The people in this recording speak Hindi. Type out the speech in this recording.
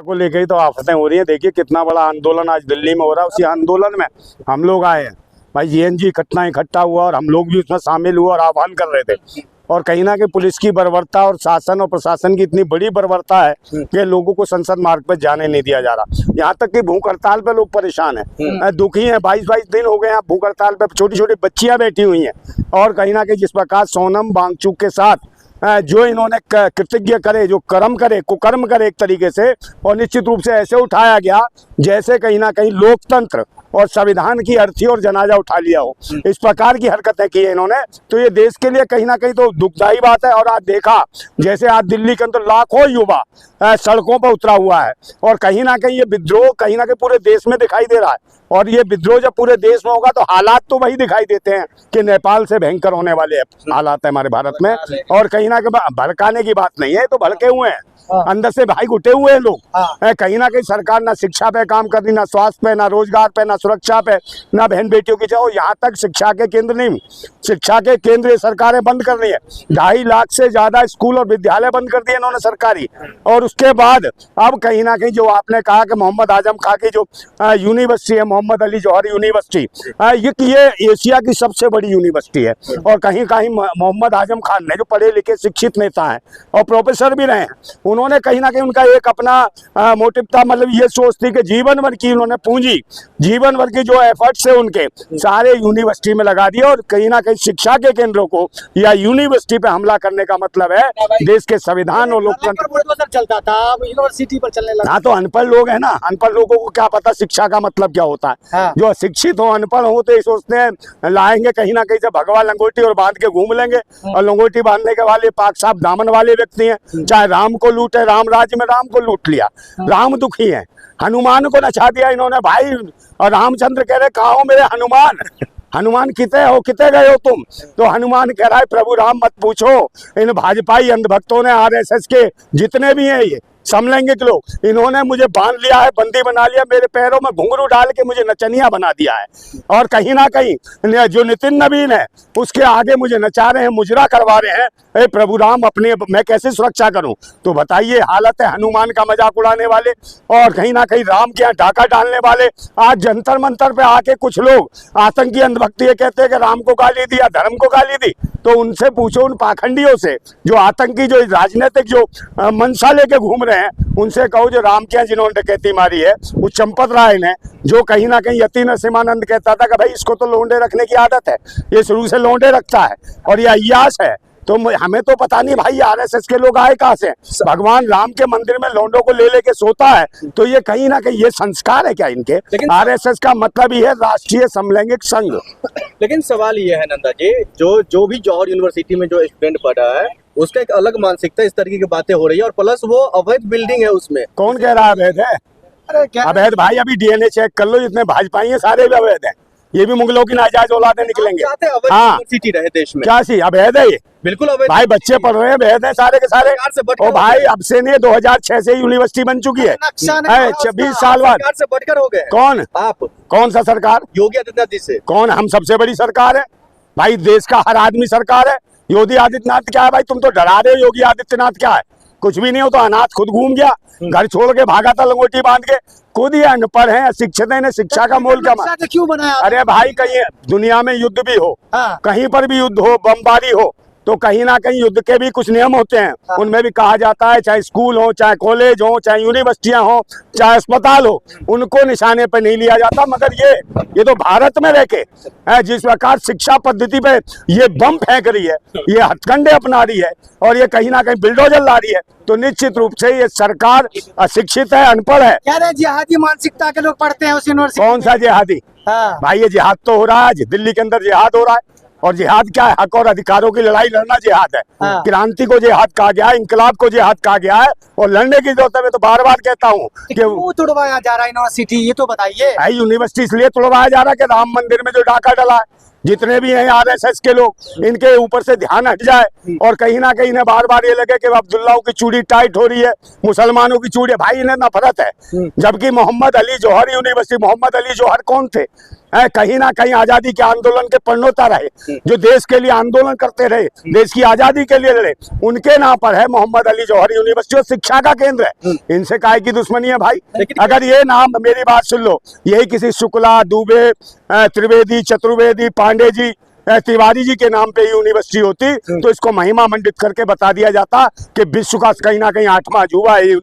को लेकर ही तो आफतें हो रही हैं। देखिए कितना बड़ा आंदोलन आज दिल्ली में हो रहा है, उसी आंदोलन में हम लोग आए हैं। भाई जीएनजी इकट्ठा हुआ और हम लोग भी उसमें शामिल हुए और आह्वान कर रहे थे। और कहीं ना कहीं पुलिस की बर्बरता और शासन और प्रशासन की इतनी बड़ी बर्बरता है कि लोगों को संसद मार्ग पर जाने नहीं दिया जा रहा। यहाँ तक कि भूख हड़ताल पे लोग परेशान हैं, दुखी हैं। 22-22 दिन हो गए हैं भूख हड़ताल पे, छोटी छोटी बच्चियां बैठी हुई हैं। और कहीं ना कहीं जिस प्रकार सोनम वांगचुक के साथ जो इन्होंने कृतज्ञ करे, जो कर्म करे, कुकर्म करे एक तरीके से, और निश्चित रूप से ऐसे उठाया गया जैसे कहीं ना कहीं लोकतंत्र और संविधान की अर्थी और जनाजा उठा लिया हो। इस प्रकार की हरकतें की है इन्होंने, तो ये देश के लिए कहीं ना कहीं तो दुखदायी बात है। और आज देखा जैसे आज दिल्ली के अंदर लाखों युवा सड़कों पर उतरा हुआ है और कहीं ना कहीं ये विद्रोह कहीं ना कहीं पूरे देश में दिखाई दे रहा है। और ये विद्रोह जब पूरे देश में होगा तो हालात तो वही दिखाई देते हैं कि नेपाल से भयंकर होने वाले हालात है हमारे भारत में। और कहीं ना कहीं भड़काने की बात नहीं है, तो भड़के हुए हैं, अंदर से भाई घुटे हुए हैं लोग। कहीं ना कहीं सरकार ना शिक्षा पे काम कर रही, ना स्वास्थ्य पे, ना रोजगार पे, ना सुरक्षा पे, ना बहन बेटियों की चाहे। यहाँ तक शिक्षा के केंद्र नहीं, शिक्षा के केंद्र सरकारें बंद कर रही है। 2.5 लाख से ज्यादा स्कूल और विद्यालय बंद कर दिए इन्होंने सरकारी। और उसके बाद अब कहीं ना कहीं जो आपने कहा कि मोहम्मद आजम खां की जो यूनिवर्सिटी है, मोहम्मद अली जौहरी यूनिवर्सिटी, ये एशिया की सबसे बड़ी यूनिवर्सिटी है। और कहीं कहीं मोहम्मद आजम खान ने, जो पढ़े लिखे शिक्षित नेता हैं और प्रोफेसर भी रहे हैं, उन्होंने कहीं ना कहीं उनका एक अपना मोटिव था, मतलब ये सोच थी कि जीवन भर की उन्होंने पूंजी, जीवन भर की जो एफर्ट्स है उनके सारे यूनिवर्सिटी में लगा दिए। और कहीं ना कहीं शिक्षा के केंद्रों को या यूनिवर्सिटी पे हमला करने का मतलब है देश के संविधान और लोकतंत्र चलता था, यूनिवर्सिटी पर चलने लगा। हाँ, तो अनपढ़ लोग हैं ना, अनपढ़ लोगों को क्या पता शिक्षा का मतलब क्या होता है। हाँ। जो अशिक्षित हो, अनपढ़ हो, तो ये सोचते हैं लाएंगे कहीं ना कहीं से भगवा लंगोटी और बांध के घूम लेंगे। और लंगोटी बांधने के वाले पाक साहब दामन वाले व्यक्ति हैं। चाहे राम को लूटे, राम राज्य में राम को लूट लिया, राम दुखी है। हनुमान को नचा दिया इन्होंने भाई, और रामचंद्र कह रहे कहाँ हो मेरे हनुमान, हनुमान कितने हो, कितने गए हो तुम? तो हनुमान कह रहा है प्रभु राम मत पूछो, इन भाजपाई अंधभक्तों ने, आरएसएस के जितने भी हैं, ये समलैंगिक लोग, इन्होंने मुझे बांध लिया है, बंदी बना लिया, मेरे पैरों में घुंघरू डाल के मुझे नचनिया बना दिया है। और कहीं ना कहीं जो नितिन नवीन है उसके आगे मुझे नचा रहे हैं, मुजरा करवा रहे हैं। ए प्रभु राम, अपने मैं कैसे सुरक्षा करूं? तो बताइए, हालत है हनुमान का मजाक उड़ाने वाले और कहीं ना कहीं राम के यहाँ डाका डालने वाले। आज जंतर मंतर पे आके कुछ लोग आतंकी अंधभक्ति ये कहते हैं कि राम को गाली दी या धर्म को गाली दी। तो उनसे पूछो, उन पाखंडियों से, जो आतंकी, जो राजनीतिक जो मंशा लेके घूम रहे हैं, उनसे कहो जो राम के यहाँ जिन्होंने डकैती मारी है, वो चंपत राय ने, जो कहीं ना कहीं यति नरसिम्हानंद कहता था कि भाई इसको तो लोंडे रखने की आदत है, ये शुरू से लोंडे रखता है और ये अय्यास है। तो हमें तो पता नहीं भाई आरएसएस के लोग आए कहाँ से। भगवान राम के मंदिर में लोंडों को ले लेके सोता है, तो ये कहीं ना कहीं ये संस्कार है क्या इनके? आरएसएस का मतलब ही है राष्ट्रीय समलैंगिक संघ। लेकिन सवाल ये है नंदा जी, जो भी जौहर यूनिवर्सिटी में जो स्टूडेंट पढ़ रहा है उसका एक अलग मानसिकता, इस तरीके की बातें हो रही है। और प्लस वो अवैध बिल्डिंग है उसमें। कौन कह रहा है अवैध है? अवैध भाई अभी डीएनए चेक कर लो, जितने भाजपाई हैं सारे भी अवैध हैं। ये भी मुगलों की नाजायज औलादे निकलेंगे। हाँ, यूनिवर्सिटी रहे देश में, क्या सी अवैध है ये? बिल्कुल अवैध भाई, बच्चे पढ़ रहे हैं, अवैध है सारे के सारे। और भाई अब से नहीं, 2006 से यूनिवर्सिटी बन चुकी है, 20 साल बाद से बढ़कर हो गए। कौन? आप। कौन सा सरकार? योगी आदित्यनाथ जी से। कौन? हम सबसे बड़ी सरकार है भाई, देश का हर आदमी सरकार है। योगी आदित्यनाथ क्या है भाई? तुम तो डरा रहे हो। योगी आदित्यनाथ क्या है? कुछ भी नहीं हो। तो अनाथ खुद घूम गया, घर छोड़ के भागा था लंगोटी बांध के। खुद ही अनपढ़ है, अशिक्षित है, शिक्षा का मोल क्या क्यों बनाया? अरे भाई, कहीं दुनिया में युद्ध भी हो, कहीं पर भी युद्ध हो, बमबारी हो, तो कहीं ना कहीं युद्ध के भी कुछ नियम होते हैं। उनमें भी कहा जाता है, चाहे स्कूल हो, चाहे कॉलेज हो, चाहे यूनिवर्सिटियां हो, चाहे अस्पताल हो, उनको निशाने पर नहीं लिया जाता। मगर ये तो भारत में रह के जिस प्रकार शिक्षा पद्धति पे ये बम फेंक रही है, ये हथकंडे अपना रही है और ये कहीं ना कहीं बिल्डोजर ला रही है, तो निश्चित रूप से ये सरकार अशिक्षित है, अनपढ़ है। क्या रे, जिहादी मानसिकता के लोग पढ़ते हैं उस यूनिवर्सिटी? कौन सा जिहादी? भाई, ये जिहाद तो हो रहा है, दिल्ली के अंदर जिहाद हो रहा है। और जिहाद क्या है? हक और अधिकारों की लड़ाई लड़ना जिहाद है। क्रांति को जिहाद कहा गया है, इंकलाब को जिहाद कहा गया है। और लड़ने की जरूरत है। मैं तो बार बार कहता हूँ कि क्यों तुड़वाया जा रहा है यूनिवर्सिटी, ये तो बताइए। भाई, यूनिवर्सिटी इसलिए तुड़वाया जा रहा है कि राम मंदिर में जो डाका डला है, जितने भी हैं आरएसएस के लोग, इनके ऊपर से ध्यान हट जाए। और कहीं ना कहीं इन्हें बार बार ये लगे कि अब्दुल्लाओं की चूड़ी टाइट हो रही है, मुसलमानों की चूड़ी। भाई, इन्हें नफरत है। जबकि मोहम्मद अली जौहर यूनिवर्सिटी, मोहम्मद अली जौहर कौन थे? कहीं ना कहीं आजादी के आंदोलन के प्रणेता रहे, जो देश के लिए आंदोलन करते रहे, देश की आजादी के लिए लड़े, उनके नाम पर है मोहम्मद अली जौहरी यूनिवर्सिटी और शिक्षा का केंद्र है। इनसे काहे की दुश्मनी है भाई? अगर ये नाम, मेरी बात सुन लो, यही किसी शुक्ला, दुबे, त्रिवेदी, चतुर्वेदी, पांडे जी, तिवारी जी के नाम पे यूनिवर्सिटी होती तो इसको महिमा मंडित करके बता दिया जाता कि विश्व का कहीं ना कहीं 8वां अजूबा है।